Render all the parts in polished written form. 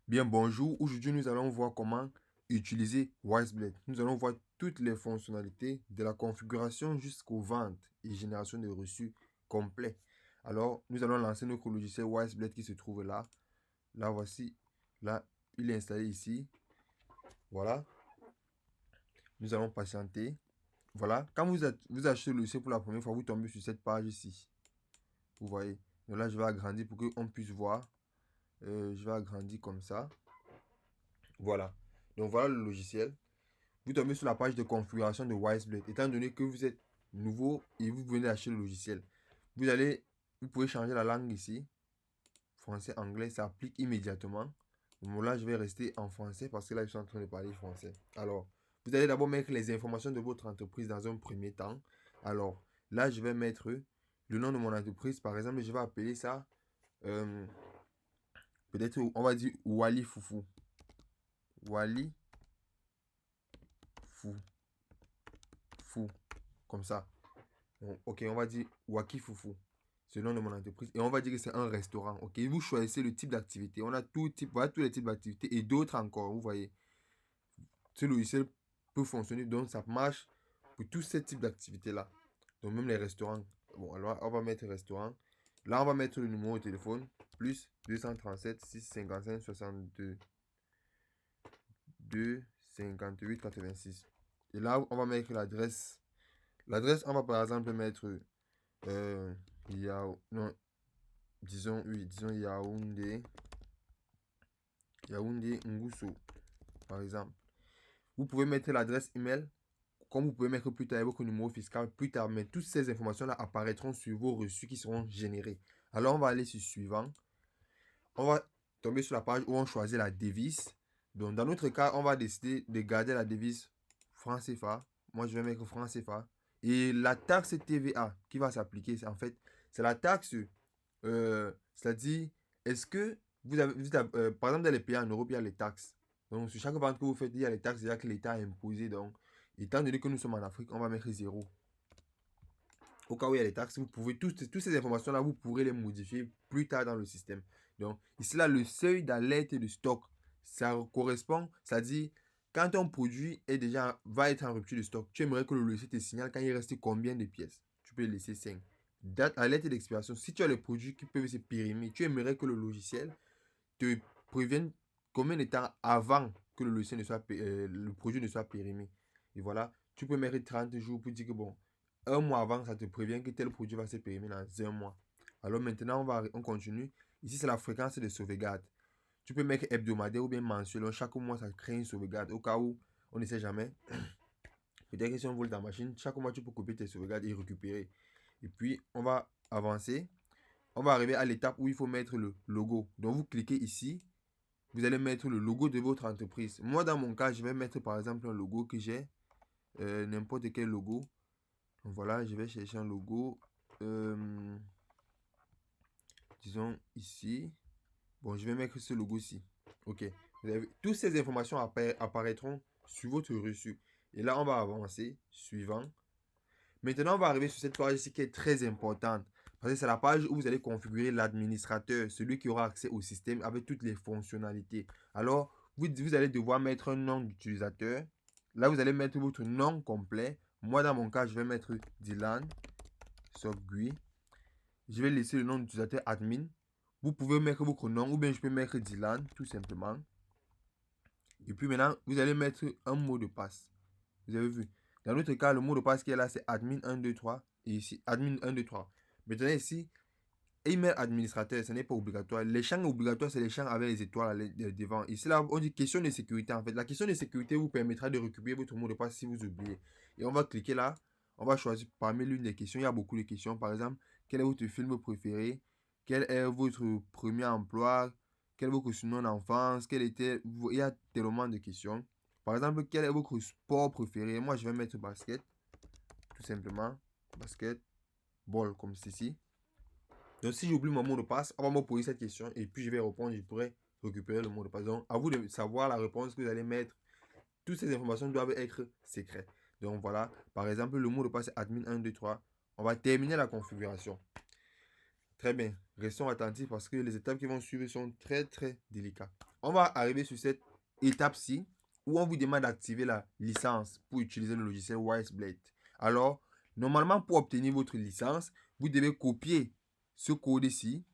Bien, bonjour. Aujourd'hui, nous allons voir comment utiliser WiseBlade. Nous allons voir toutes les fonctionnalités de la configuration jusqu'aux ventes et génération de reçus complets. Alors, nous allons lancer notre logiciel WiseBlade qui se trouve là. Là, voici. Là, il est installé ici. Voilà. Nous allons patienter. Voilà. Quand vous achetez le logiciel pour la première fois, vous tombez sur cette page ici. Vous voyez. Donc là, je vais agrandir pour qu'on puisse voir. Je vais agrandir comme ça. Voilà. Donc voilà le logiciel. Vous tombez sur la page de configuration de WiseBlade. Étant donné que vous êtes nouveau et vous venez d'acheter le logiciel, vous pouvez changer la langue ici. Français, anglais, ça applique immédiatement. Bon, là, je vais rester en français parce que là, je suis en train de parler français. Alors, vous allez d'abord mettre les informations de votre entreprise dans un premier temps. Alors, là, je vais mettre le nom de mon entreprise. Par exemple, je vais appeler ça, euh, peut-être, on va dire Wali Foufou. Wali Fou, Fou, comme ça. Bon, ok, on va dire Waki Foufou. C'est le nom de mon entreprise. Et on va dire que c'est un restaurant. Ok, vous choisissez le type d'activité. On a tout type, voilà, tous les types d'activités et d'autres encore. Vous voyez, ce logiciel peut fonctionner. Donc, ça marche pour tous ces types d'activités-là. Donc, même les restaurants. Bon, alors, on va mettre restaurant. Là, on va mettre le numéro de téléphone. Plus 237 655 62 2 58 86. Et là, on va mettre l'adresse. L'adresse, on va par exemple mettre non, disons, oui, disons Yaoundé Ngusso, par exemple. Vous pouvez mettre l'adresse email, comme vous pouvez mettre plus tard votre numéro fiscal plus tard, mais toutes ces informations-là apparaîtront sur vos reçus qui seront générés. Alors, on va aller sur suivant. On va tomber sur la page où on choisit la devise. Donc, dans notre cas, on va décider de garder la devise franc CFA. Moi, je vais mettre franc CFA. Et la taxe TVA qui va s'appliquer, en fait, c'est la taxe. C'est-à-dire, est-ce que par exemple, dans les pays en Europe, il y a les taxes. Donc, sur chaque vente que vous faites, il y a les taxes déjà que l'État a imposées. Donc, étant donné que nous sommes en Afrique, on va mettre zéro. Au cas où il y a les taxes, vous pouvez, toutes ces informations-là, vous pourrez les modifier plus tard dans le système. Donc, ici, là, le seuil d'alerte de stock, ça correspond, c'est-à-dire, quand un produit va être en rupture de stock, tu aimerais que le logiciel te signale quand il reste combien de pièces. Tu peux laisser 5. Date, alerte d'expiration. Si tu as les produits qui peuvent se périmer, tu aimerais que le logiciel te prévienne combien de temps avant que le produit ne soit périmé. Et voilà, tu peux mettre 30 jours pour dire que bon, un mois avant, ça te prévient que tel produit va se périmer dans un mois. Alors maintenant, on continue. Ici, c'est la fréquence de sauvegarde. Tu peux mettre hebdomadaire ou bien mensuel. Donc, chaque mois, ça crée une sauvegarde. Au cas où, on ne sait jamais. Peut-être que si on vole ta machine, chaque mois, tu peux copier tes sauvegardes et récupérer. Et puis, on va avancer. On va arriver à l'étape où il faut mettre le logo. Donc, vous cliquez ici. Vous allez mettre le logo de votre entreprise. Moi, dans mon cas, je vais mettre par exemple un logo que j'ai. N'importe quel logo. Donc, voilà, je vais chercher un logo. euh, disons ici. Bon, je vais mettre ce logo-ci. Ok. Toutes ces informations apparaîtront sur votre reçu. Et là, on va avancer. Suivant. Maintenant, on va arriver sur cette page ici qui est très importante. Parce que c'est la page où vous allez configurer l'administrateur, celui qui aura accès au système avec toutes les fonctionnalités. Alors, vous allez devoir mettre un nom d'utilisateur. Là, vous allez mettre votre nom complet. Moi, dans mon cas, je vais mettre Dylan Sogui. Je vais laisser le nom d'utilisateur admin. Vous pouvez mettre votre nom ou bien je peux mettre Dylan, tout simplement. Et puis maintenant, vous allez mettre un mot de passe. Vous avez vu. Dans notre cas, le mot de passe qui est là, c'est admin 123. Et ici, admin 123. Maintenant, ici, email administrateur, ce n'est pas obligatoire. Les champs obligatoires, c'est les champs avec les étoiles devant. Ici, là, on dit question de sécurité. En fait, la question de sécurité vous permettra de récupérer votre mot de passe si vous oubliez. Et on va cliquer là. On va choisir parmi l'une des questions. Il y a beaucoup de questions. Par exemple, quel est votre film préféré? Quel est votre premier emploi? Quel est votre surnom d'enfance? Il y a tellement de questions. Par exemple, quel est votre sport préféré? Moi, je vais mettre basket. Tout simplement. Basket. Ball, comme ceci. Donc, si j'oublie mon mot de passe, on va me poser cette question et puis je vais répondre. Je pourrai récupérer le mot de passe. Donc, à vous de savoir la réponse que vous allez mettre. Toutes ces informations doivent être secrètes. Donc, voilà. Par exemple, le mot de passe est admin 1, 2, 3. On va terminer la configuration. Très bien. Restons attentifs parce que les étapes qui vont suivre sont très, très délicates. on va arriver sur cette étape-ci où on vous demande d'activer la licence pour utiliser le logiciel WiseBlade. Alors, normalement, pour obtenir votre licence, vous devez copier ce code-ci,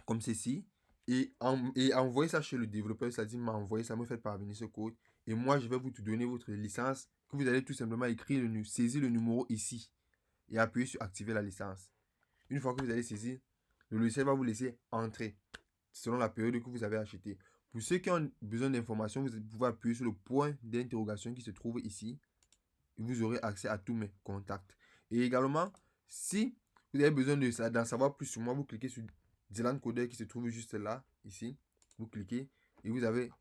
comme ceci, et envoyer ça chez le développeur, c'est-à-dire m'envoyer ça, me fait parvenir ce code, et moi, je vais vous donner votre licence, que vous allez tout simplement écrire, saisir le numéro ici, et appuyer sur activer la licence. Une fois que vous allez saisir, le logiciel va vous laisser entrer selon la période que vous avez acheté. Pour ceux qui ont besoin d'informations, vous pouvez appuyer sur le point d'interrogation qui se trouve ici et vous aurez accès à tous mes contacts. Et également, si vous avez besoin d'en savoir plus sur moi, vous cliquez sur Dylan Codeur qui se trouve juste là, ici. Vous cliquez et vous avez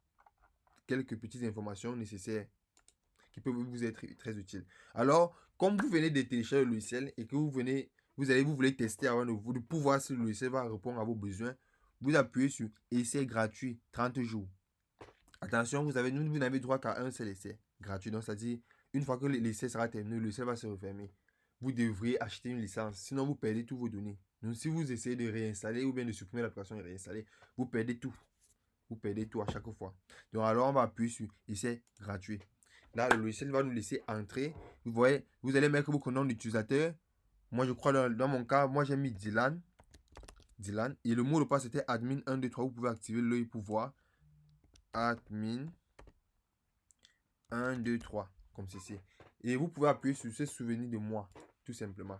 quelques petites informations nécessaires qui peuvent vous être très utiles. Alors, comme vous venez de télécharger le logiciel et que vous voulez tester avant de pouvoir si le logiciel va répondre à vos besoins, vous appuyez sur essai gratuit 30 jours. Attention, vous n'avez droit qu'à un seul essai gratuit. Donc, c'est-à-dire, une fois que l'essai sera terminé, le logiciel va se refermer. Vous devriez acheter une licence, sinon vous perdez tous vos données. Donc, si vous essayez de réinstaller ou bien de supprimer l'application et réinstaller, vous perdez tout. Vous perdez tout à chaque fois. Donc, alors, on va appuyer sur essai gratuit. Là, le logiciel va nous laisser entrer. Vous voyez, vous allez mettre votre nom d'utilisateur. Moi, je crois dans mon cas, moi j'ai mis Dylan. Et le mot de passe c'était admin 1, 2, 3. Vous pouvez activer l'œil pour voir. Admin 1, 2, 3. Comme ceci. Et vous pouvez appuyer sur ce souvenir de moi. Tout simplement.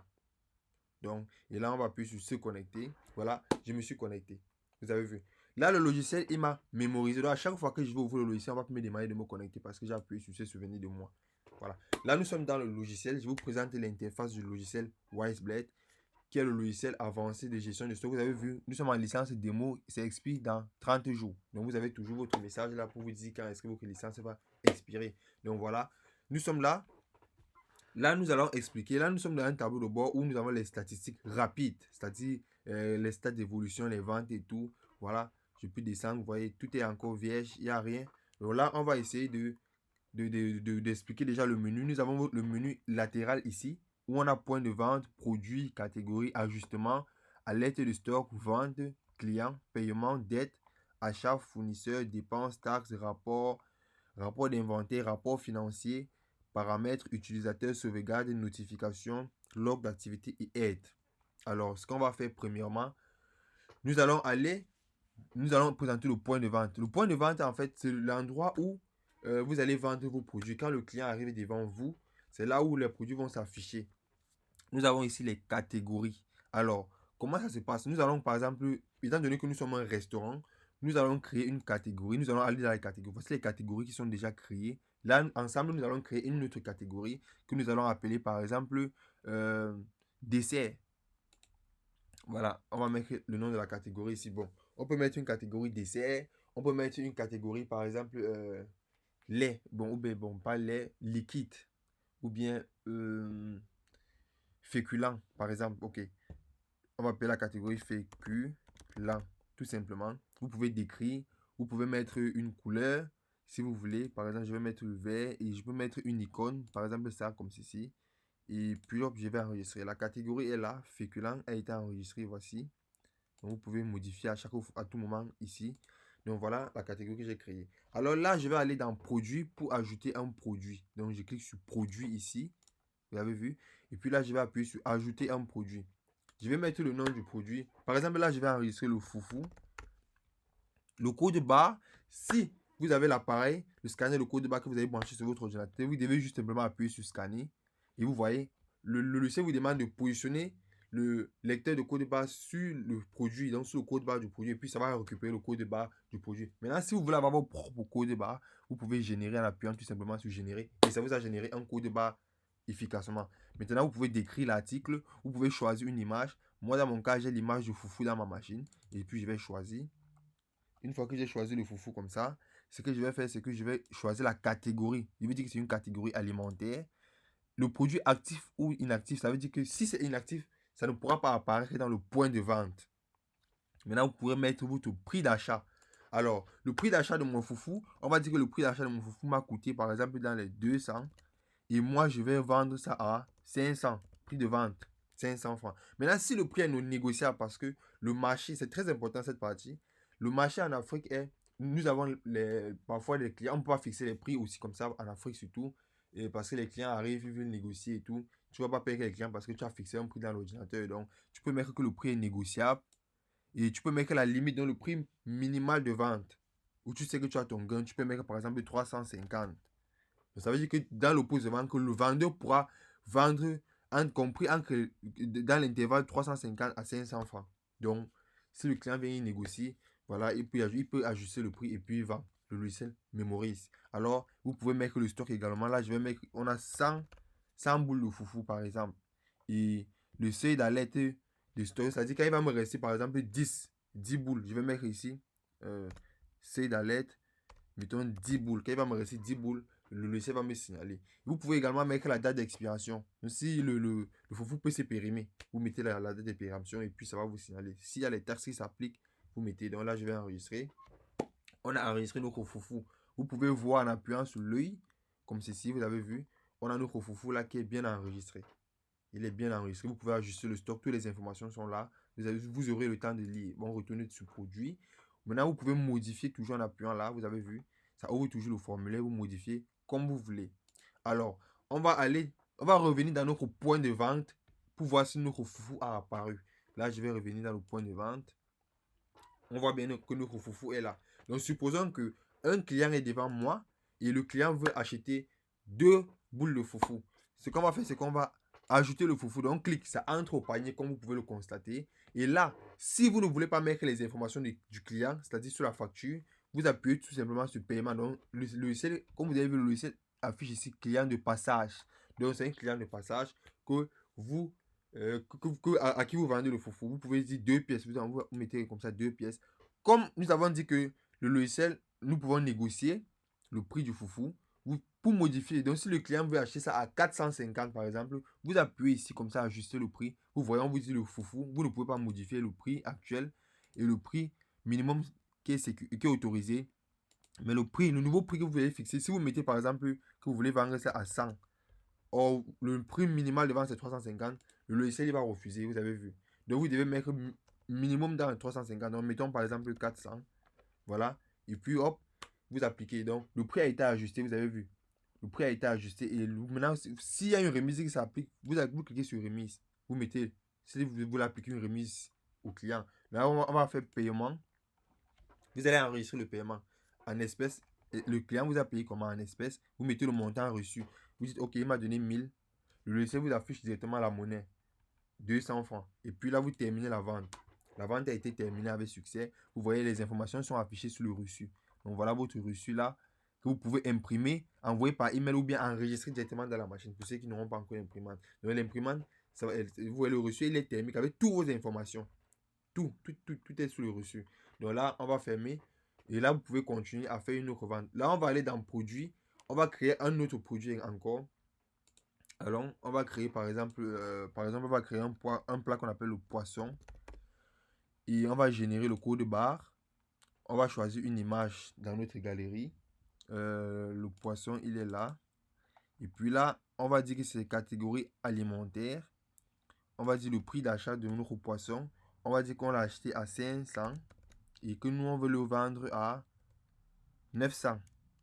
Donc, et là, on va appuyer sur se connecter. Voilà, je me suis connecté. Vous avez vu. Là, le logiciel, il m'a mémorisé. Donc, à chaque fois que je vais ouvrir le logiciel, on va me demander de me connecter parce que j'ai appuyé sur ce souvenir de moi. Voilà. Là, nous sommes dans le logiciel. Je vous présente l'interface du logiciel WiseBlade, qui est le logiciel avancé de gestion de stock. Vous avez vu, nous sommes en licence démo. Ça expire dans 30 jours. Donc, vous avez toujours votre message là pour vous dire quand est-ce que votre licence va expirer. Donc, voilà. Nous sommes là. Là, nous allons expliquer. Là, nous sommes dans un tableau de bord où nous avons les statistiques rapides, c'est-à-dire les stats d'évolution, les ventes et tout. Voilà, je peux descendre. Vous voyez, tout est encore vierge, il n'y a rien. Donc là, on va essayer d'expliquer déjà le menu. Nous avons le menu latéral ici, où on a point de vente, produit, catégorie, ajustement, alerte de stock, vente, client, paiement, dette, achat, fournisseur, dépenses, taxes, rapport d'inventaire, rapport financier, paramètres, utilisateur, sauvegarde, notification, log d'activité et aide. Alors, ce qu'on va faire premièrement, nous allons présenter le point de vente. Le point de vente, en fait, c'est l'endroit où vous allez vendre vos produits. Quand le client arrive devant vous, c'est là où les produits vont s'afficher. Nous avons ici les catégories. Alors, comment ça se passe? Nous allons, par exemple, étant donné que nous sommes un restaurant, nous allons créer une catégorie. Nous allons aller dans les catégories. Voici les catégories qui sont déjà créées. Là, ensemble, nous allons créer une autre catégorie que nous allons appeler, par exemple, dessert. Voilà, on va mettre le nom de la catégorie ici. Bon, on peut mettre une catégorie dessert. On peut mettre une catégorie, par exemple, lait. Bon, ou bien, bon, pas lait, liquide. Ou bien féculent, par exemple. Ok. On va appeler la catégorie féculent, tout simplement. Vous pouvez décrire, vous pouvez mettre une couleur, si vous voulez. Par exemple, je vais mettre le vert et je peux mettre une icône, par exemple ça, comme ceci. Et puis, hop, je vais enregistrer. La catégorie est là, féculent a été enregistrée, voici. Donc, vous pouvez modifier à tout moment ici. Donc, voilà la catégorie que j'ai créée. Alors là, je vais aller dans produit pour ajouter un produit. Donc, je clique sur produit ici. Vous avez vu? Et puis là, je vais appuyer sur ajouter un produit. Je vais mettre le nom du produit. Par exemple, là, je vais enregistrer le foufou. Le code barre, si vous avez l'appareil, le scanner, le code barre que vous avez branché sur votre ordinateur, vous devez juste simplement appuyer sur scanner. Et vous voyez, le logiciel vous demande de positionner le lecteur de code barre sur le produit, donc sur le code barre du produit, et puis ça va récupérer le code barre du produit. Maintenant, si vous voulez avoir votre propre code barre, vous pouvez générer en appuyant tout simplement sur générer, et ça vous a généré un code barre efficacement. Maintenant, vous pouvez décrire l'article, vous pouvez choisir une image. Moi, dans mon cas, j'ai l'image du foufou dans ma machine, et puis je vais choisir. Une fois que j'ai choisi le foufou comme ça, ce que je vais faire, c'est que je vais choisir la catégorie. Je vais dire que c'est une catégorie alimentaire. Le produit actif ou inactif, ça veut dire que si c'est inactif, ça ne pourra pas apparaître dans le point de vente. Maintenant, vous pourrez mettre votre prix d'achat. Alors, le prix d'achat de mon foufou, on va dire que le prix d'achat de mon foufou m'a coûté, par exemple, dans les 200. Et moi, je vais vendre ça à 500. Prix de vente, 500 francs. Maintenant, si le prix est non négociable, parce que le marché, c'est très important cette partie, le marché en Afrique est nous avons parfois des clients, on peut pas fixer les prix aussi comme ça en Afrique surtout, et parce que les clients arrivent, ils veulent négocier et tout. Tu vas pas payer les clients parce que tu as fixé un prix dans l'ordinateur. Donc, tu peux mettre que le prix est négociable et tu peux mettre la limite dans le prix minimal de vente. Où tu sais que tu as ton gain, tu peux mettre par exemple 350. Donc, ça veut dire que dans le poste de vente, que le vendeur pourra vendre compris dans l'intervalle 350 à 500 francs. Donc, si le client vient y négocier, voilà, il peut ajuster le prix et puis il vend. Le logiciel mémorise. Alors, vous pouvez mettre le stock également. Là, je vais mettre, on a 100 boules de foufou par exemple. Et le seuil d'alerte de stock, c'est-à-dire quand il va me rester par exemple 10 boules, je vais mettre ici, seuil d'alerte, mettons 10 boules. Quand il va me rester 10 boules, le logiciel va me signaler. Vous pouvez également mettre la date d'expiration. Si le foufou peut se périmer, vous mettez la date d'expiration et puis ça va vous signaler. S'il y a les taxes qui s'appliquent, vous mettez. Donc là, je vais enregistrer. On a enregistré notre foufou. Vous pouvez voir en appuyant sur l'œil, comme ceci, vous avez vu. On a notre foufou là qui est bien enregistré. Il est bien enregistré. Vous pouvez ajuster le stock. Toutes les informations sont là. Vous aurez le temps de lire. Bon, retournez sur produit. Maintenant, vous pouvez modifier toujours en appuyant là. Vous avez vu. Ça ouvre toujours le formulaire. Vous modifiez comme vous voulez. Alors, on va revenir dans notre point de vente pour voir si notre foufou a apparu. Là, je vais revenir dans le point de vente. On voit bien que notre foufou est là. Donc, supposons que un client est devant moi et le client veut acheter 2 boules de foufou. Ce qu'on va faire, c'est qu'on va ajouter le foufou. Donc, on clique, ça entre au panier comme vous pouvez le constater. Et là, si vous ne voulez pas mettre les informations du client, c'est-à-dire sur la facture, vous appuyez tout simplement sur paiement. Donc, le logiciel, comme vous avez vu, le logiciel affiche ici client de passage. Donc, c'est un client de passage que vous à qui vous vendez le foufou. Vous pouvez dire 2 pièces. Vous mettez comme ça 2 pièces. Comme nous avons dit que le logiciel, nous pouvons négocier le prix du foufou pour modifier. Donc, si le client veut acheter ça à 450 par exemple, vous appuyez ici comme ça, ajuster le prix. Vous voyez, on vous dit le foufou. Vous ne pouvez pas modifier le prix actuel et le prix minimum qui est autorisé. Mais le nouveau prix que vous voulez fixer, si vous mettez par exemple que vous voulez vendre ça à 100, or le prix minimal de vente c'est 350, le logiciel il va refuser, vous avez vu. Donc vous devez mettre minimum dans les 350. Donc mettons par exemple 400. Voilà. Et puis hop, vous appliquez. Donc le prix a été ajusté, vous avez vu. Le prix a été ajusté. Et maintenant, s'il y a une remise qui s'applique, vous cliquez sur remise. Vous mettez, si vous voulez appliquer une remise au client. Là, on va faire paiement. Vous allez enregistrer le paiement en espèces. Le client vous a payé comment en espèces. Vous mettez le montant reçu. Vous dites, ok, il m'a donné 1000. Le logiciel vous affiche directement la monnaie. 200 francs. Et puis là, vous terminez la vente. La vente a été terminée avec succès. Vous voyez, les informations sont affichées sur le reçu. Donc voilà votre reçu là que vous pouvez imprimer, envoyer par email ou bien enregistrer directement dans la machine pour ceux qui n'auront pas encore l'imprimante. Donc l'imprimante, vous voyez le reçu, il est thermique avec toutes vos informations. Tout est sur le reçu. Donc là, on va fermer. Et là, vous pouvez continuer à faire une autre vente. Là, on va aller dans produit. On va créer un autre produit encore. Alors, on va créer on va créer un plat qu'on appelle le poisson. Et on va générer le code barre. On va choisir une image dans notre galerie. Le poisson, il est là. Et puis là, on va dire que c'est catégorie alimentaire. On va dire le prix d'achat de notre poisson. On va dire qu'on l'a acheté à 500 et que nous, on veut le vendre à 900.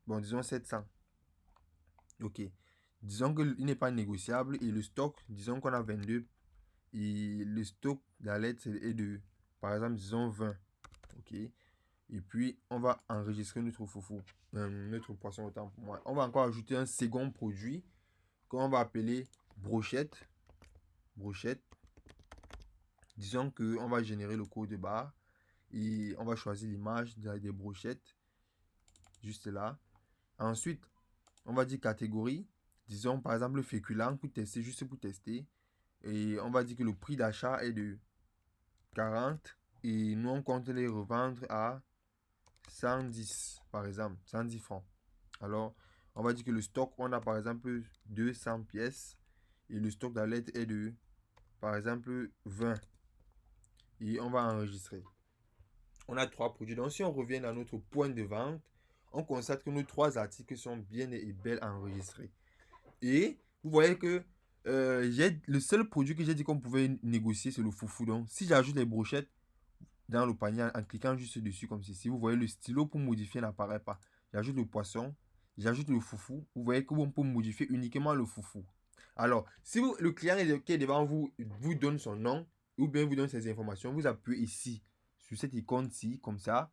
Bon, disons 700. Ok. Disons qu'il n'est pas négociable et le stock, disons qu'on a 22 et le stock d'alerte est de, par exemple, disons 20. Ok. Et puis, on va enregistrer notre foufou, notre poisson autant pour moi. On va encore ajouter un second produit qu'on va appeler brochette. Brochette. Disons qu'on va générer le code barre et on va choisir l'image des brochettes juste là. Ensuite, on va dire catégorie. Disons par exemple le féculent pour tester, juste pour tester. Et on va dire que le prix d'achat est de 40 et nous on compte les revendre à 110 par exemple, 110 francs. Alors, on va dire que le stock, on a par exemple 200 pièces et le stock d'alerte est de par exemple 20 et on va enregistrer. On a 3 produits. Donc, si on revient à notre point de vente, on constate que nos 3 articles sont bien et belles enregistrés. Et vous voyez que le seul produit que j'ai dit qu'on pouvait négocier, c'est le foufou. Donc, si j'ajoute les brochettes, dans le panier en cliquant juste dessus comme ceci. Vous voyez le stylo pour modifier n'apparaît pas. J'ajoute le poisson, j'ajoute le foufou. Vous voyez que on peut modifier uniquement le foufou. Alors, si le client qui est devant vous vous donne son nom ou bien vous donne ses informations, vous appuyez ici sur cette icône-ci comme ça.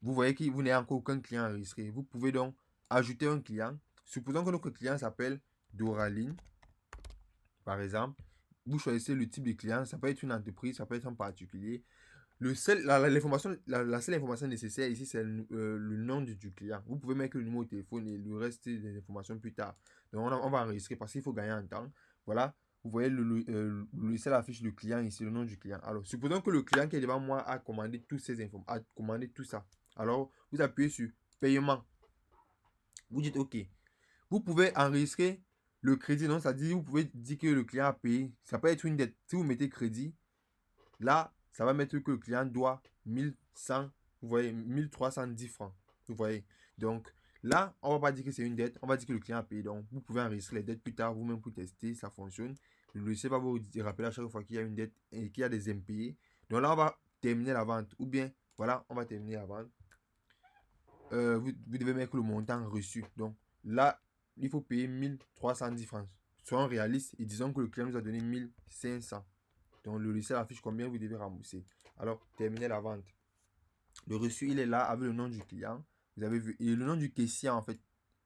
Vous voyez que vous n'avez encore aucun client enregistré. Vous pouvez donc ajouter un client. Supposons que notre client s'appelle Doraline, par exemple. Vous choisissez le type de client. Ça peut être une entreprise, ça peut être un particulier. La seule information nécessaire ici, c'est le nom du client. Vous pouvez mettre le numéro de téléphone et le reste des informations plus tard. Donc, on va enregistrer parce qu'il faut gagner en temps. Voilà. Vous voyez le logiciel affiche le client ici, le nom du client. Alors, supposons que le client qui est devant moi a commandé toutes ces informations, a commandé tout ça. Alors, vous appuyez sur paiement. Vous dites OK. Vous pouvez enregistrer le crédit. Donc, ça dit, vous pouvez dire que le client a payé. Ça peut être une dette. Si vous mettez crédit, là, ça va mettre que le client doit 1100, vous voyez, 1310 francs. Vous voyez. Donc, là, on va pas dire que c'est une dette. On va dire que le client a payé. Donc, vous pouvez enregistrer les dettes plus tard vous-même pour tester. Ça fonctionne. Le logiciel va vous rappeler à chaque fois qu'il y a une dette et qu'il y a des impayés. Donc là, on va terminer la vente. Ou bien, voilà, on va terminer la vente. Vous devez mettre le montant reçu. Donc, là, il faut payer 1310 francs. Soyons réalistes et disons que le client nous a donné 1500. Donc, le logiciel affiche combien vous devez rembourser. Alors, terminez la vente. Le reçu, il est là avec le nom du client. Vous avez vu. Et le nom du caissier, en fait.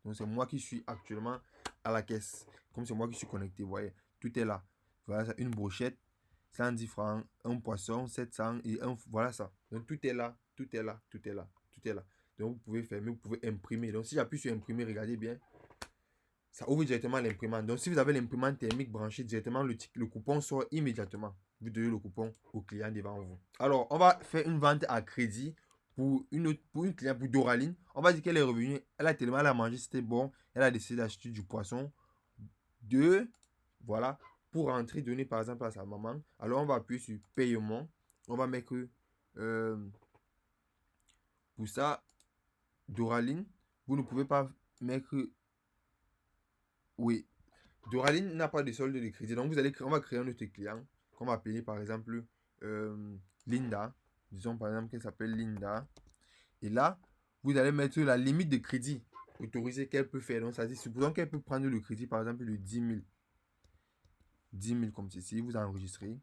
Donc, c'est moi qui suis actuellement à la caisse. Comme c'est moi qui suis connecté, vous voyez. Tout est là. Voilà, une brochette, 110 francs, un poisson, 700 et un. Voilà ça. Donc, tout est là, tout est là, tout est là, tout est là. Donc, vous pouvez fermer, vous pouvez imprimer. Donc, si j'appuie sur imprimer, regardez bien. Ça ouvre directement l'imprimante. Donc, si vous avez l'imprimante thermique branchée directement, le coupon sort immédiatement. Vous donnez le coupon au client devant vous. Alors, on va faire une vente à crédit pour une cliente, pour Doraline. On va dire qu'elle est revenue. Elle a tellement mangé, c'était bon. Elle a décidé d'acheter du poisson. Voilà. Pour rentrer, donner par exemple à sa maman. Alors, on va appuyer sur paiement. On va mettre pour ça, Doraline. Vous ne pouvez pas mettre. Oui, Doraline n'a pas de solde de crédit. Donc, on va créer un autre client qu'on va appeler par exemple Linda. Disons par exemple qu'elle s'appelle Linda. Et là, vous allez mettre la limite de crédit autorisée qu'elle peut faire. Donc, ça dit, supposons qu'elle peut prendre le crédit par exemple de 10 000. 10 000 comme ceci. Vous enregistrez.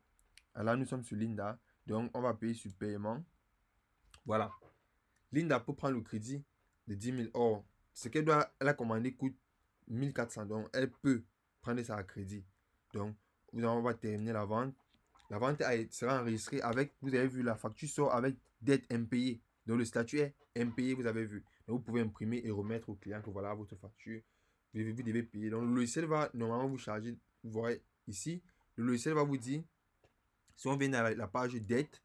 Alors là, nous sommes sur Linda. Donc, on va payer sur paiement. Voilà. Linda peut prendre le crédit de 10 000. Or, ce qu'elle a commandé coûte 1400. Donc, elle peut prendre ça à crédit. Donc, on va terminer la vente. La vente sera enregistrée avec, vous avez vu, la facture sort avec dette impayée. Donc, le statut est impayé, vous avez vu. Donc, vous pouvez imprimer et remettre au client que voilà votre facture. Vous devez payer. Donc, le logiciel va normalement vous charger. Vous voyez ici, le logiciel va vous dire, si on vient à la page dette,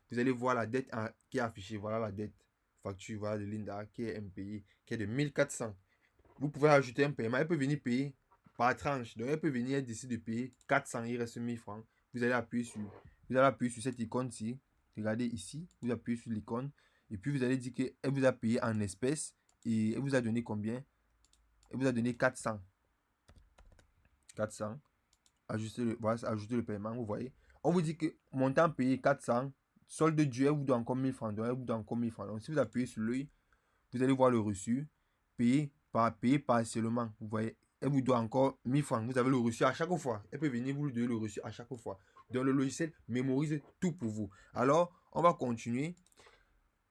vous allez voir la dette qui est affichée. Voilà la dette facture voilà, de Linda qui est impayée, qui est de 1400. Vous pouvez ajouter un paiement. Elle peut venir payer par tranche. Donc, elle peut venir, elle décide de payer 400, il reste 1000 francs. Vous allez appuyer sur cette icône-ci. Regardez ici, vous appuyez sur l'icône. Et puis, vous allez dire qu'elle vous a payé en espèces. Et elle vous a donné combien? Elle vous a donné 400. 400. Voilà, ajouter le paiement, vous voyez. On vous dit que montant payé 400. Solde dû, elle vous doit encore 1000 francs. Donc, elle vous doit encore 1000 francs. Donc, si vous appuyez sur l'œil, vous allez voir le reçu. Payer partiellement. Vous voyez, elle vous doit encore 1000 francs. Vous avez le reçu à chaque fois. Elle peut venir vous donner le reçu à chaque fois. Donc, le logiciel mémorise tout pour vous. Alors, on va continuer.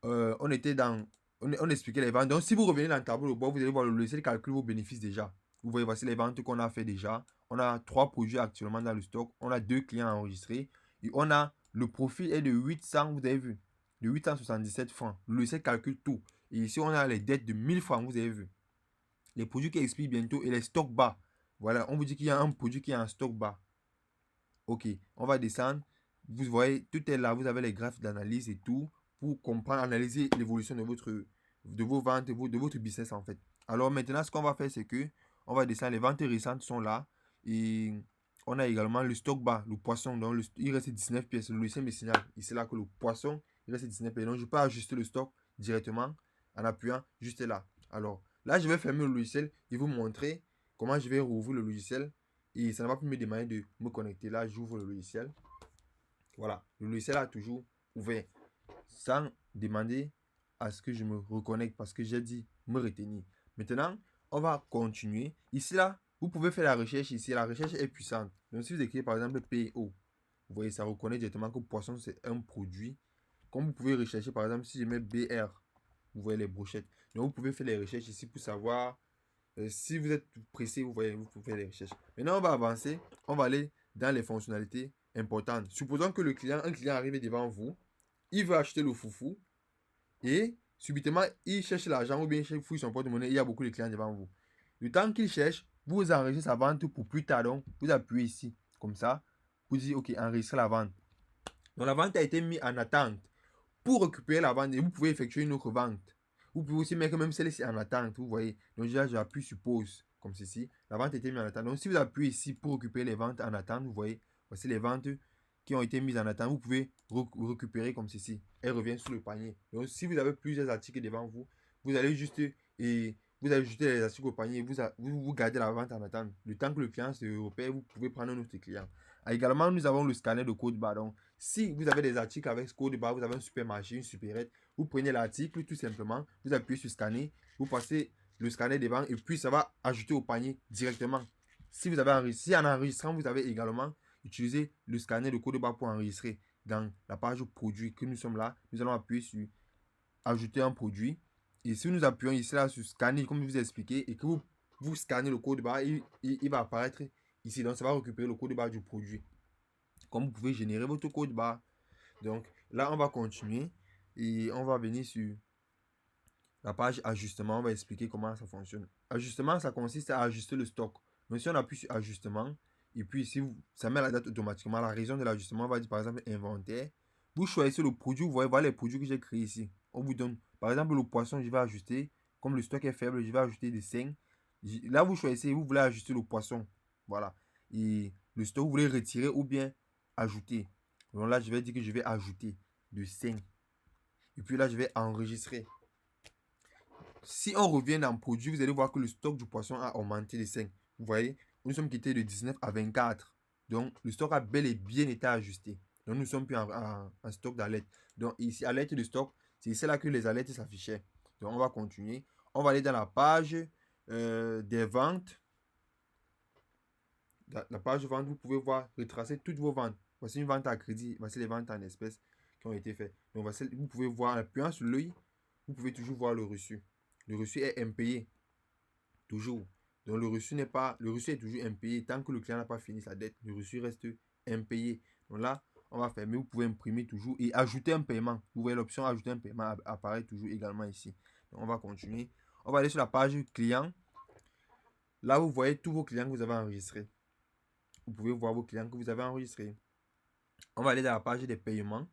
On était dans. On expliquait les ventes. Donc, si vous revenez dans le tableau de bord, vous allez voir le logiciel calcule vos bénéfices déjà. Vous voyez, voici les ventes qu'on a fait déjà. On a 3 produits actuellement dans le stock. On a 2 clients enregistrés. Et on a le profil est de 800, vous avez vu, de 877 francs. Le logiciel calcule tout. Et ici, on a les dettes de 1000 francs, vous avez vu. Les produits qui expirent bientôt et les stocks bas. Voilà, on vous dit qu'il y a un produit qui est en stock bas. Ok, on va descendre. Vous voyez, tout est là. Vous avez les graphes d'analyse et tout pour comprendre, analyser l'évolution de vos ventes, de votre business en fait. Alors maintenant, ce qu'on va faire, c'est que on va descendre. Les ventes récentes sont là. Et on a également le stock bas, le poisson. Donc, il reste 19 pièces. Le logiciel me signale. Et c'est là que le poisson, il reste 19 pièces. Donc, je peux ajuster le stock directement en appuyant juste là. Alors, là, je vais fermer le logiciel et vous montrer comment je vais rouvrir le logiciel. Et ça ne va plus me demander de me connecter. Là, j'ouvre le logiciel. Voilà, le logiciel a toujours ouvert. sans demander à ce que je me reconnecte parce que j'ai dit me retenir. Maintenant, on va continuer. Ici, là, vous pouvez faire la recherche ici. La recherche est puissante. Donc, si vous écrivez par exemple PO, vous voyez, ça reconnaît directement que poisson, c'est un produit. Comme vous pouvez rechercher, par exemple, si je mets BR, vous voyez les brochettes. Donc, vous pouvez faire les recherches ici pour savoir si vous êtes pressé, vous voyez, vous pouvez faire les recherches. Maintenant, on va avancer. On va aller dans les fonctionnalités importantes. Supposons que un client arrive devant vous. Il veut acheter le foufou. Et subitement, il cherche l'argent ou bien il fouille son porte-monnaie. Il y a beaucoup de clients devant vous. Le temps qu'il cherche, vous enregistrez sa vente pour plus tard. Donc, vous appuyez ici, comme ça. Vous dites, OK, enregistrer la vente. Donc, la vente a été mise en attente. Pour récupérer la vente, et vous pouvez effectuer une autre vente. Vous pouvez aussi mettre même celle-ci en attente, vous voyez. Donc déjà, j'appuie sur pause, comme ceci. La vente a été mise en attente. Donc si vous appuyez ici pour récupérer les ventes en attente, vous voyez, voici les ventes qui ont été mises en attente. Vous pouvez récupérer comme ceci. Elles reviennent sur le panier. Donc si vous avez plusieurs articles devant vous, vous allez juste et vous ajoutez les articles au panier et vous gardez la vente en attente. Le temps que le client se repère, vous pouvez prendre un autre client. Également, nous avons le scanner de code barre. Donc, si vous avez des articles avec ce code barre, vous avez un supermarché, une supérette, vous prenez l'article tout simplement, vous appuyez sur scanner, vous passez le scanner devant et puis ça va ajouter au panier directement. Si vous avez enregistré, en enregistrant, vous avez également utilisé le scanner de code barre pour enregistrer dans la page produit que nous sommes là. Nous allons appuyer sur ajouter un produit. Et si nous appuyons ici là sur scanner, comme je vous ai expliqué, et que vous scannez le code barre, il va apparaître ici. Donc ça va récupérer le code barre du produit. Comme vous pouvez générer votre code barre. Donc là, on va continuer et on va venir sur la page ajustement. On va expliquer comment ça fonctionne. Ajustement, ça consiste à ajuster le stock. Donc si on appuie sur ajustement, et puis ici, ça met la date automatiquement. La raison de l'ajustement, on va dire par exemple inventaire. Vous choisissez le produit, vous voyez, voilà les produits que j'ai créés ici. On vous donne, par exemple, le poisson, je vais ajuster. Comme le stock est faible, je vais ajouter des 5. Là, vous choisissez, vous voulez ajuster le poisson. Voilà. Et le stock, vous voulez retirer ou bien ajouter. Donc là, je vais dire que je vais ajouter de 5. Et puis là, je vais enregistrer. Si on revient dans le produit, vous allez voir que le stock du poisson a augmenté de 5. Vous voyez, nous sommes quittés de 19 à 24. Donc, le stock a bel et bien été ajusté. Donc, nous ne sommes plus en stock d'alerte. Donc, ici, alerte de stock, c'est ici là que les alertes s'affichaient. Donc, on va continuer. On va aller dans la page des ventes. La page de vente, vous pouvez voir, retracer toutes vos ventes. Voici une vente à crédit. Voici les ventes en espèces qui ont été faites. Donc, voici, vous pouvez voir, en appuyant sur l'œil, vous pouvez toujours voir le reçu. Le reçu est impayé. Toujours. Donc le reçu est toujours impayé. Tant que le client n'a pas fini sa dette, le reçu reste impayé. Donc là, on va fermer. Vous pouvez imprimer toujours et ajouter un paiement. Vous voyez l'option ajouter un paiement apparaît toujours également ici. Donc on va continuer. On va aller sur la page client. Là, vous voyez tous vos clients que vous avez enregistrés. Vous pouvez voir vos clients que vous avez enregistrés. On va aller dans la page des paiements.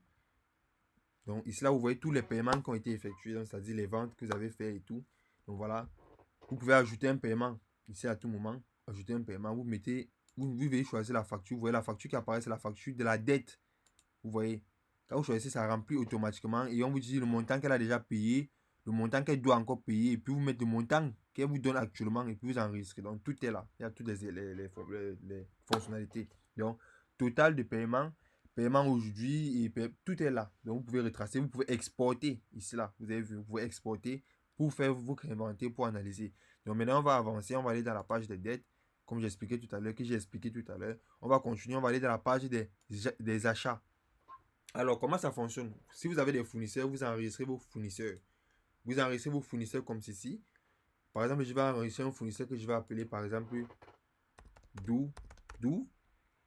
Donc ici, là, vous voyez tous les paiements qui ont été effectués. C'est-à-dire les ventes que vous avez fait et tout. Donc voilà. Vous pouvez ajouter un paiement. Ici, à tout moment, ajouter un paiement. Vous devez choisir la facture. Vous voyez la facture qui apparaît, c'est la facture de la dette. Vous voyez. Quand vous choisissez, ça remplit automatiquement. Et on vous dit le montant qu'elle a déjà payé, le montant qu'elle doit encore payer. Et puis vous mettez le montant qu'elle vous donne actuellement. Et puis vous enregistrez. Donc tout est là. Il y a toutes les fonctionnalités. Donc, total de paiement. Paiement aujourd'hui. Et tout est là. Donc vous pouvez retracer. Vous pouvez exporter. Ici, là. Vous avez vu. Vous pouvez exporter pour faire votre inventaire, pour analyser. Donc maintenant, on va avancer. On va aller dans la page des dettes. Comme j'ai expliqué tout à l'heure, On va continuer. On va aller dans la page des achats. Alors, comment ça fonctionne? Si vous avez des fournisseurs, vous enregistrez vos fournisseurs. Vous enregistrez vos fournisseurs comme ceci. Par exemple, je vais enregistrer un fournisseur que je vais appeler, par exemple, Dou.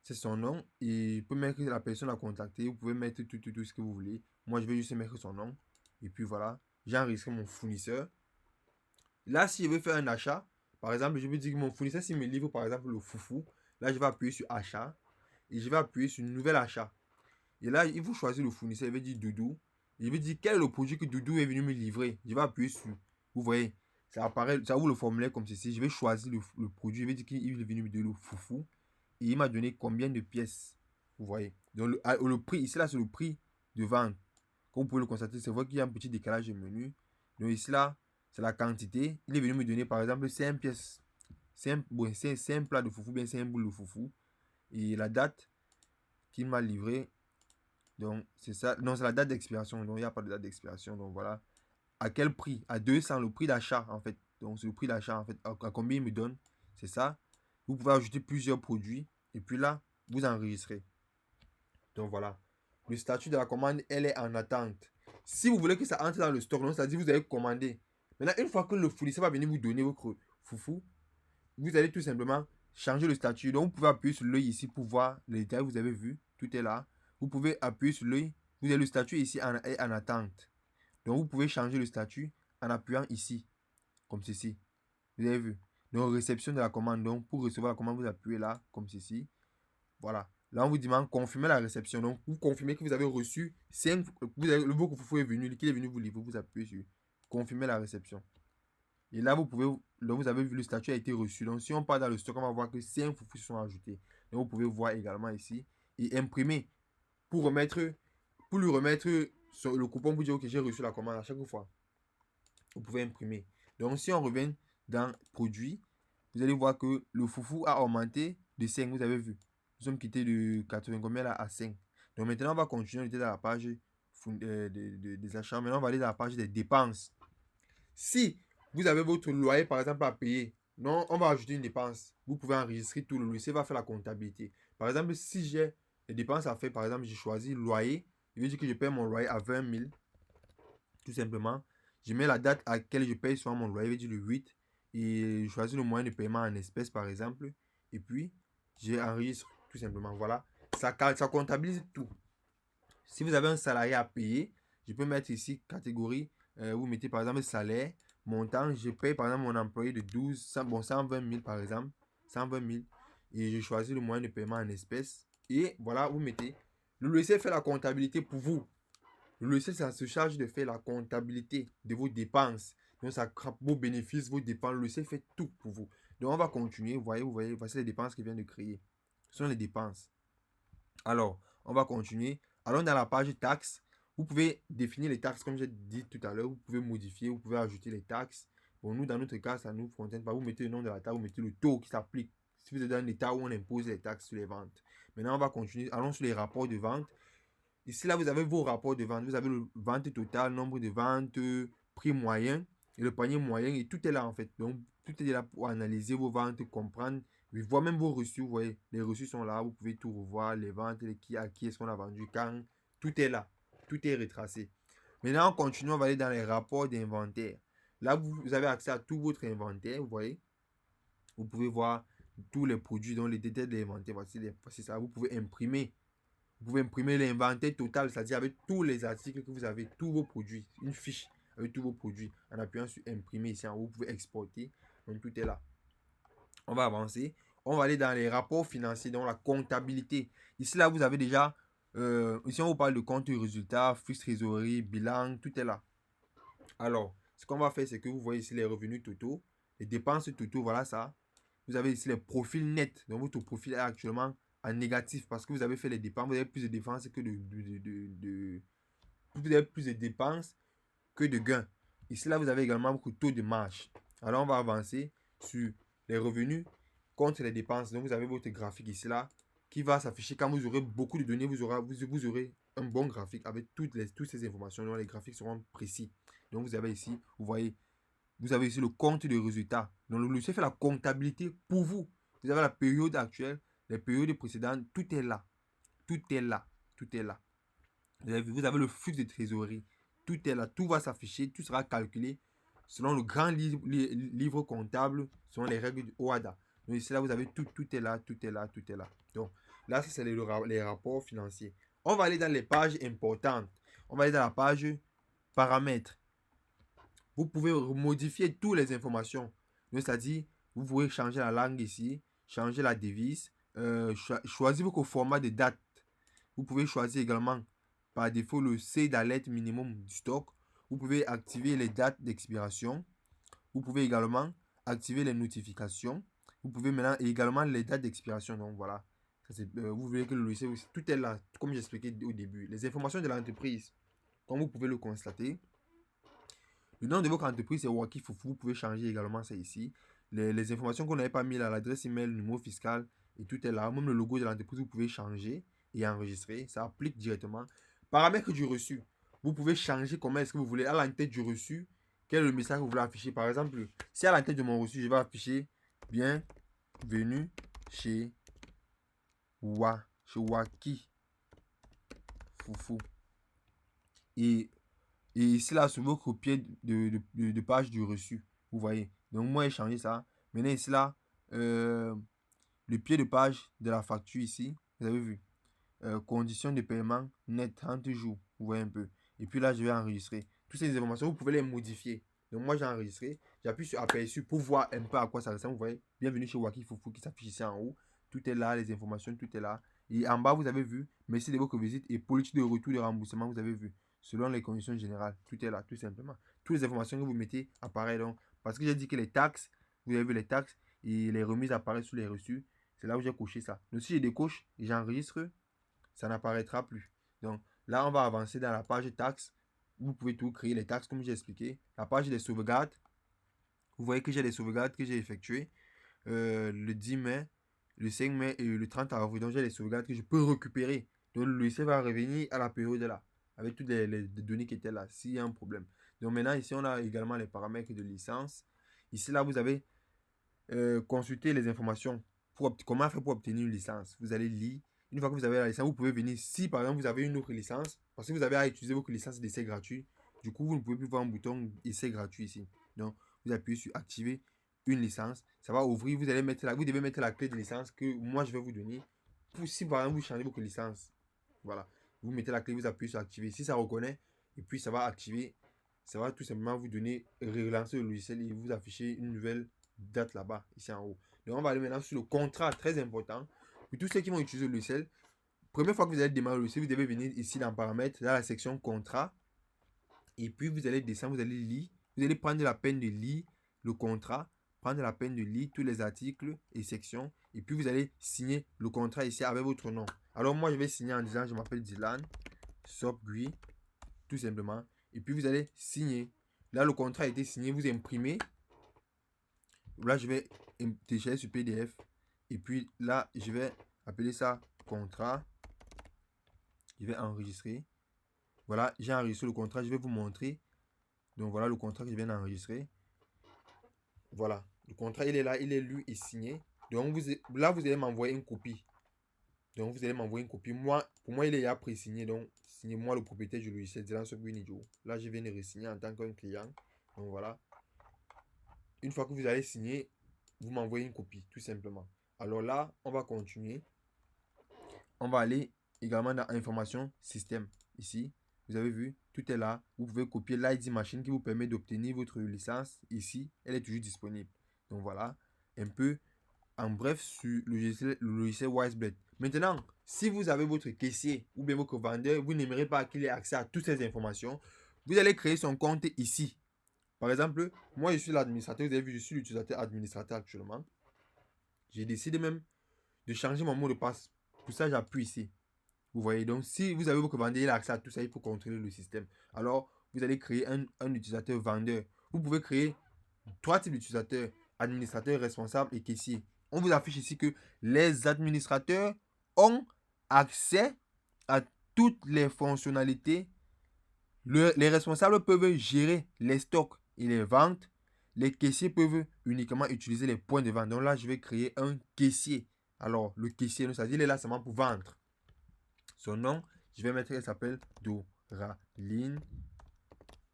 C'est son nom. Et il peut mettre la personne à contacter. Vous pouvez mettre tout ce que vous voulez. Moi, je vais juste mettre son nom. Et puis voilà, j'ai enregistré mon fournisseur. Là, si je veux faire un achat, par exemple, je veux dire que mon fournisseur, s'il me livre, par exemple, le foufou, là, je vais appuyer sur achat. Et je vais appuyer sur nouvel achat. Et là, il faut choisir le fournisseur. Il veut dire Doudou. Il veut dire quel est le produit que Doudou est venu me livrer. Je vais appuyer sur. Vous voyez, ça apparaît, ça ouvre le formulaire comme ceci. Je vais choisir le produit. Je vais dire qu'il est venu me donner le foufou. Et il m'a donné combien de pièces. Vous voyez. Donc, le prix, ici, là, c'est le prix de vente. Comme vous pouvez le constater, c'est vrai qu'il y a un petit décalage de menu. Donc, ici, là, c'est la quantité. Il est venu me donner, par exemple, 5 pièces. C'est un plat de foufou, bien 5 boules de foufou. Et la date qu'il m'a livré, Donc, c'est ça. Non, c'est la date d'expiration. Donc, il n'y a pas de date d'expiration. Donc, voilà. À quel prix? À 200, le prix d'achat, en fait. Donc, c'est le prix d'achat, en fait. À combien il me donne? C'est ça. Vous pouvez ajouter plusieurs produits. Et puis là, vous enregistrez. Donc, voilà. Le statut de la commande, elle est en attente. Si vous voulez que ça entre dans le stock, c'est-à-dire que vous avez commandé. Maintenant, une fois que le fournisseur va venir vous donner votre foufou, vous allez tout simplement changer le statut. Donc, vous pouvez appuyer sur l'œil ici pour voir les détails que vous avez vus. Tout est là. Vous pouvez appuyer sur l'œil. Vous avez le statut ici en attente. Donc, vous pouvez changer le statut en appuyant ici, comme ceci. Vous avez vu. Donc, réception de la commande. Donc, pour recevoir la commande, vous appuyez là, comme ceci. Voilà. Là, on vous demande confirmer la réception. Donc, vous confirmez que vous avez reçu 5. Le beau foufou est venu, qu'il est venu vous livrer. Vous appuyez sur confirmer la réception. Et là, vous pouvez, donc vous avez vu le statut a été reçu. Donc, si on part dans le stock, on va voir que 5 foufous sont ajoutés. Donc, vous pouvez voir également ici et imprimer pour lui remettre sur le coupon pour dire que j'ai reçu la commande à chaque fois. Vous pouvez imprimer. Donc, si on revient dans produit, vous allez voir que le foufou a augmenté de 5. Vous avez vu. Nous sommes quittés de 80 combien là à 5. Donc, maintenant, on va continuer. On était dans la page des achats. Maintenant, on va aller dans la page des dépenses. Si vous avez votre loyer, par exemple, à payer, non, on va ajouter une dépense. Vous pouvez enregistrer tout. Le loyer va faire la comptabilité. Par exemple, si j'ai des dépenses à faire, par exemple, j'ai choisi loyer. Je veux dire que je paye mon loyer à 20 000. Tout simplement. Je mets la date à laquelle je paye sur mon loyer, je veux dire le 8. Et je choisis le moyen de paiement en espèces, par exemple. Et puis, j'enregistre tout simplement. Voilà. Ça comptabilise tout. Si vous avez un salarié à payer, je peux mettre ici catégorie. Vous mettez par exemple salaire, montant. Je paye par exemple mon employé de 120 000 par exemple. 120 000. Et je choisis le moyen de paiement en espèces. Et voilà, vous mettez. Le logiciel fait la comptabilité pour vous. Le logiciel, ça se charge de faire la comptabilité de vos dépenses. Donc, ça crape vos bénéfices, vos dépenses. Le logiciel fait tout pour vous. Donc, on va continuer. Vous voyez, voici les dépenses qu'il vient de créer. Ce sont les dépenses. Alors, on va continuer. Allons dans la page taxes. Vous pouvez définir les taxes comme j'ai dit tout à l'heure. Vous pouvez modifier, vous pouvez ajouter les taxes. Bon, nous, dans notre cas, ça ne nous contente pas. Vous mettez le nom de la taxe, vous mettez le taux qui s'applique. Si vous êtes dans un état où on impose les taxes sur les ventes. Maintenant, on va continuer. Allons sur les rapports de vente. Ici, là, vous avez vos rapports de vente. Vous avez le vente totale, nombre de ventes, prix moyen et le panier moyen. Et tout est là, en fait. Donc, tout est là pour analyser vos ventes, comprendre. Voir même vos reçus. Vous voyez, les reçus sont là. Vous pouvez tout revoir. Les ventes, à qui est-ce qu'on a vendu, quand. Tout est là. Tout est retracé. Maintenant, on continue. On va aller dans les rapports d'inventaire. Là, vous avez accès à tout votre inventaire. Vous voyez. Vous pouvez voir tous les produits, dont les détails de l'inventaire. Voici ça. Vous pouvez imprimer. Vous pouvez imprimer l'inventaire total, c'est-à-dire avec tous les articles que vous avez, tous vos produits, une fiche avec tous vos produits. En appuyant sur imprimer ici en haut, vous pouvez exporter. Donc tout est là. On va avancer. On va aller dans les rapports financiers, dans la comptabilité. Ici, là, vous avez déjà, ici, on vous parle de compte et résultats, flux trésorerie, bilan, tout est là. Alors, ce qu'on va faire, c'est que vous voyez ici les revenus totaux, les dépenses totaux, voilà ça. Vous avez ici les profils nets. Donc, votre profil est actuellement en négatif parce que vous avez fait les dépenses. Vous avez plus de dépenses que vous avez plus de dépenses que de gains. Ici, là, vous avez également beaucoup de taux de marge. Alors, on va avancer sur les revenus contre les dépenses. Donc, vous avez votre graphique ici, là, qui va s'afficher quand vous aurez beaucoup de données. Vous aurez un bon graphique avec toutes ces informations. Donc, les graphiques seront précis. Donc, vous avez ici, vous avez ici le compte de résultats. Donc, le logiciel fait la comptabilité pour vous. Vous avez la période actuelle, les périodes précédentes, tout est là. Tout est là. Tout est là. Vous avez le flux de trésorerie. Tout est là. Tout va s'afficher. Tout sera calculé selon le grand livre comptable, selon les règles du OHADA. Donc, ici, là, vous avez tout. Tout est là. Tout est là. Tout est là. Donc, là, ça, c'est les rapports financiers. On va aller dans les pages importantes. On va aller dans la page paramètres. Vous pouvez modifier toutes les informations. C'est-à-dire, vous pouvez changer la langue ici, changer la devise, choisir votre format de date. Vous pouvez choisir également par défaut le seuil d'alerte minimum du stock. Vous pouvez activer les dates d'expiration. Vous pouvez également activer les notifications. Vous pouvez maintenant également les dates d'expiration. Donc voilà, vous voyez que le logiciel aussi, tout est là, comme j'expliquais au début. Les informations de l'entreprise, comme vous pouvez le constater. Le nom de votre entreprise, c'est Waki Foufou. Vous pouvez changer également ça ici. Les informations qu'on n'avait pas mis là, l'adresse email, le numéro fiscal, et tout est là. Même le logo de l'entreprise, vous pouvez changer. et enregistrer. Ça applique directement. Paramètres du reçu. Vous pouvez changer comment est-ce que vous voulez à l'entête du reçu. Quel est le message que vous voulez afficher? Par exemple, si à l'entête de mon reçu, je vais afficher bienvenue chez Waki Foufou. Et ici, là, sur votre pied de page du reçu. Vous voyez. Donc, moi, j'ai changé ça. Maintenant, ici, là, le pied de page de la facture ici. Vous avez vu. Conditions de paiement net 30 jours. Vous voyez un peu. Et puis là, je vais enregistrer. Toutes ces informations, vous pouvez les modifier. Donc, moi, j'ai enregistré. J'appuie sur aperçu pour voir un peu à quoi ça ressemble. Vous voyez. Bienvenue chez Waki Foufou qui s'affiche ici en haut. Tout est là, les informations, tout est là. Et en bas, vous avez vu. Merci de votre visite et politique de retour de remboursement. Vous avez vu. Selon les conditions générales. Tout est là, tout simplement. Toutes les informations que vous mettez apparaissent donc. Parce que j'ai dit que les taxes, vous avez vu les taxes et les remises apparaissent sous les reçus. C'est là où j'ai coché ça. Donc, si je décoche et j'enregistre, ça n'apparaîtra plus. Donc là, on va avancer dans la page taxes. Vous pouvez tout créer, les taxes comme j'ai expliqué. La page des sauvegardes. Vous voyez que j'ai des sauvegardes que j'ai effectuées le 10 mai, le 5 mai et le 30 avril. Donc j'ai les sauvegardes que je peux récupérer. Donc le logiciel va revenir à la période là, avec toutes les données qui étaient là, s'il y a un problème. Donc maintenant, ici, on a également les paramètres de licence. Ici, là, vous avez consulté les informations. Comment faire pour obtenir une licence? Vous allez lire. Une fois que vous avez la licence, vous pouvez venir. Si par exemple vous avez une autre licence, parce que vous avez à utiliser votre licence d'essai gratuit, du coup vous ne pouvez plus voir un bouton essai gratuit ici. Donc vous appuyez sur activer une licence. Ça va ouvrir. Vous devez mettre la clé de licence que moi je vais vous donner. Pour si par exemple vous changez votre licence, voilà. Vous mettez la clé, vous appuyez sur activer. Si ça reconnaît, et puis ça va activer, ça va tout simplement vous donner, relancer le logiciel et vous afficher une nouvelle date là-bas, ici en haut. Donc on va aller maintenant sur le contrat, très important. Pour tous ceux qui vont utiliser le logiciel, première fois que vous allez démarrer le logiciel, vous devez venir ici dans paramètres, dans la section contrat. Et puis vous allez descendre, vous allez lire. Vous allez prendre la peine de lire le contrat, prendre la peine de lire tous les articles et sections. Et puis vous allez signer le contrat ici avec votre nom. Alors moi je vais signer en disant je m'appelle Dylan Sopgui, tout simplement. Et puis vous allez signer. Là le contrat a été signé, vous imprimez. Là je vais télécharger ce PDF. Et puis là je vais appeler ça contrat. Je vais enregistrer. Voilà, j'ai enregistré le contrat. Je vais vous montrer. Donc voilà le contrat que je viens d'enregistrer. Voilà, le contrat il est là, il est lu et signé. Donc là vous allez m'envoyer une copie. Donc vous allez m'envoyer une copie. Moi, pour moi il est déjà pré-signé. Donc signez-moi le propriétaire du logiciel Dylan Sopgui. Là je viens de re-signer en tant qu'un client. Donc voilà. Une fois que vous allez signer, vous m'envoyez une copie, tout simplement. Alors là, on va continuer. On va aller également dans information système. Ici, vous avez vu, tout est là. Vous pouvez copier l'ID machine qui vous permet d'obtenir votre licence. Ici, elle est toujours disponible. Donc voilà, un peu en bref sur le logiciel WiseBlade. Maintenant, si vous avez votre caissier ou bien votre vendeur, vous n'aimerez pas qu'il ait accès à toutes ces informations, vous allez créer son compte ici. Par exemple, moi je suis l'administrateur, vous avez vu, je suis l'utilisateur administrateur actuellement. J'ai décidé même de changer mon mot de passe. Pour ça, j'appuie ici. Vous voyez, donc si vous avez votre vendeur, il a accès à tout ça, il faut contrôler le système. Alors, vous allez créer un utilisateur vendeur. Vous pouvez créer 3 types d'utilisateurs, administrateur, responsable et caissier. On vous affiche ici que les administrateurs ont accès à toutes les fonctionnalités. Les responsables peuvent gérer les stocks et les ventes. Les caissiers peuvent uniquement utiliser les points de vente. Donc là, je vais créer un caissier. Alors, le caissier, c'est-à-dire, il est là seulement pour vendre. Son nom, je vais mettre, elle s'appelle Doraline.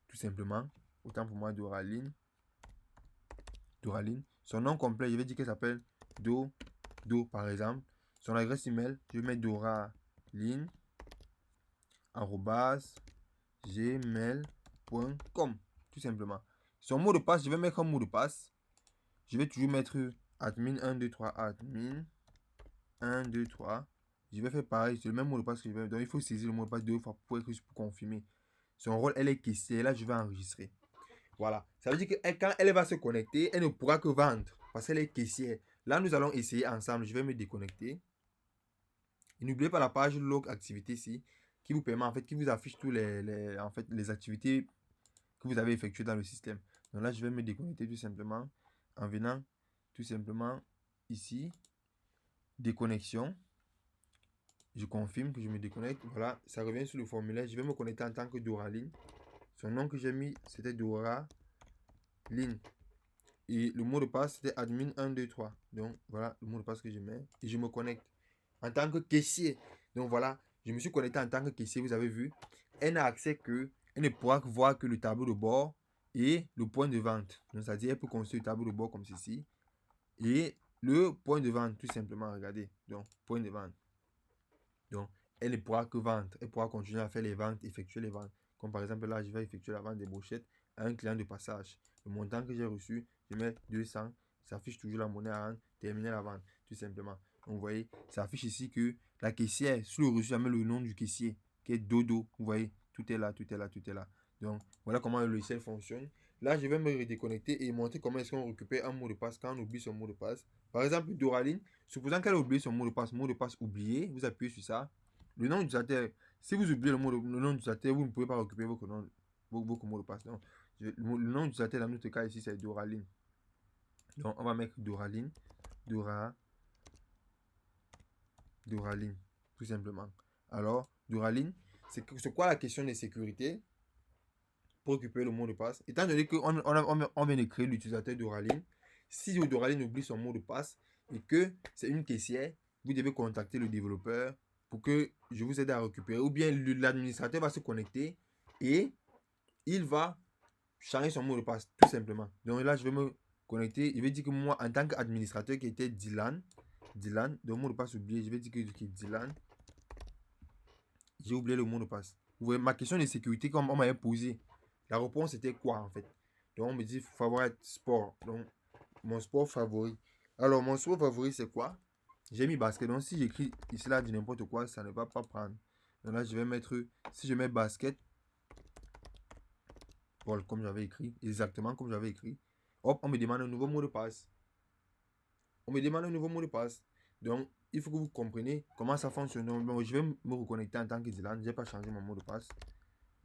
Tout simplement. Autant pour moi, Doraline. Son nom complet, je vais dire qu'elle s'appelle Do par exemple. Son adresse email, je vais mettre Doraline @gmail.com. Tout simplement. Son mot de passe, je vais mettre un mot de passe. Je vais toujours mettre admin 123 admin 123. Je vais faire pareil, c'est le même mot de passe que je vais mettre. Donc il faut saisir le mot de passe 2 fois pour confirmer. Son rôle, elle est caissière. Là, je vais enregistrer. Voilà. Ça veut dire que quand elle va se connecter, elle ne pourra que vendre parce qu'elle est caissière. Là, nous allons essayer ensemble. Je vais me déconnecter. Et n'oubliez pas la page log activité ici qui vous permet, en fait, qui vous affiche tous les activités que vous avez effectuées dans le système. Donc là, je vais me déconnecter tout simplement en venant tout simplement ici, déconnexion. Je confirme que je me déconnecte. Voilà, ça revient sur le formulaire. Je vais me connecter en tant que Doraline. Son nom que j'ai mis, c'était Doraline. Et le mot de passe, c'était admin 123. Donc, voilà le mot de passe que je mets. Et je me connecte en tant que caissier. Donc, voilà, je me suis connecté en tant que caissier. Vous avez vu, elle n'a accès que, elle ne pourra voir que le tableau de bord et le point de vente. Donc, c'est-à-dire, elle peut construire le tableau de bord comme ceci. Et le point de vente, tout simplement, regardez. Donc, point de vente. Donc, elle ne pourra que vendre. Elle pourra continuer à faire les ventes, effectuer les ventes. Comme par exemple, là, je vais effectuer la vente des brochettes à un client de passage. Le montant que j'ai reçu, je mets 200. Ça affiche toujours la monnaie à rendre. Terminer la vente, tout simplement. Donc, vous voyez, ça affiche ici que la caissière, sur le reçu, elle met le nom du caissier, qui est Dodo. Vous voyez, tout est là, tout est là, tout est là. Donc, voilà comment le logiciel fonctionne. Là, je vais me redéconnecter et montrer comment est-ce qu'on récupère un mot de passe quand on oublie son mot de passe. Par exemple, Doraline, supposant qu'elle a oublié son mot de passe oublié, vous appuyez sur ça. Le nom d'utilisateur, si vous oubliez le nom d'utilisateur, vous ne pouvez pas récupérer votre mot de passe. Donc, le nom d'utilisateur dans notre cas ici, c'est Doraline. Donc, on va mettre Doraline. Doraline, tout simplement. Alors, Doraline, c'est quoi la question de sécurité pour récupérer le mot de passe? Étant donné qu'on vient de créer l'utilisateur Doraline, si Doraline oublie son mot de passe et que c'est une caissière, vous devez contacter le développeur pour que je vous aide à récupérer. Ou bien l'administrateur va se connecter et il va changer son mot de passe, tout simplement. Donc là, je vais me connecter. Je vais dire que moi, en tant qu'administrateur qui était Dylan, de mot de passe oublié, je vais dire que Dylan, j'ai oublié le mot de passe. Vous voyez, ma question de sécurité, comme on m'avait posé, la réponse était quoi en fait? Donc on me dit favori sport. Donc mon sport favori. Alors mon sport favori c'est quoi? J'ai mis basket. Donc si j'écris ici là du n'importe quoi, ça ne va pas prendre. Donc là je vais mettre, si je mets basket, voilà, comme j'avais écrit, exactement comme j'avais écrit. Hop, on me demande un nouveau mot de passe. On me demande un nouveau mot de passe. Donc il faut que vous compreniez comment ça fonctionne. Donc, je vais me reconnecter en tant que Dylan. Je n'ai pas changé mon mot de passe.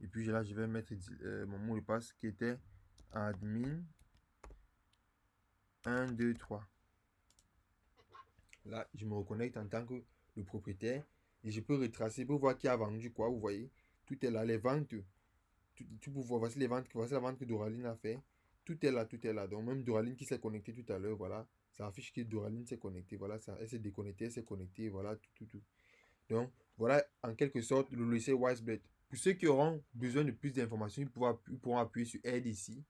Et puis là, je vais mettre mon mot de passe qui était admin 1, 2, 3. Là, je me reconnecte en tant que le propriétaire et je peux retracer pour voir qui a vendu quoi. Vous voyez, tout est là, les ventes. Tout pour voir, voici les ventes, voici la vente que Doraline a fait. Tout est là, tout est là. Donc même Doraline qui s'est connectée tout à l'heure, voilà, ça affiche que Doraline s'est connectée. Voilà, ça, elle s'est déconnectée, elle s'est connectée, voilà, tout. Donc voilà en quelque sorte le logiciel Wiseblet. Pour ceux qui auront besoin de plus d'informations, ils pourront appuyer sur Aide ici.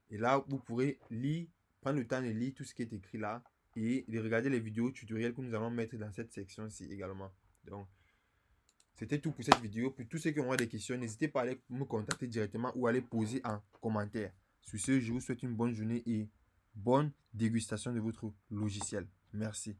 Et là, vous pourrez lire, prendre le temps de lire tout ce qui est écrit là et de regarder les vidéos tutoriels que nous allons mettre dans cette section-ci également. Donc, c'était tout pour cette vidéo. Pour tous ceux qui auront des questions, n'hésitez pas à aller me contacter directement ou à les poser en commentaire. Sur ce, je vous souhaite une bonne journée et bonne dégustation de votre logiciel. Merci.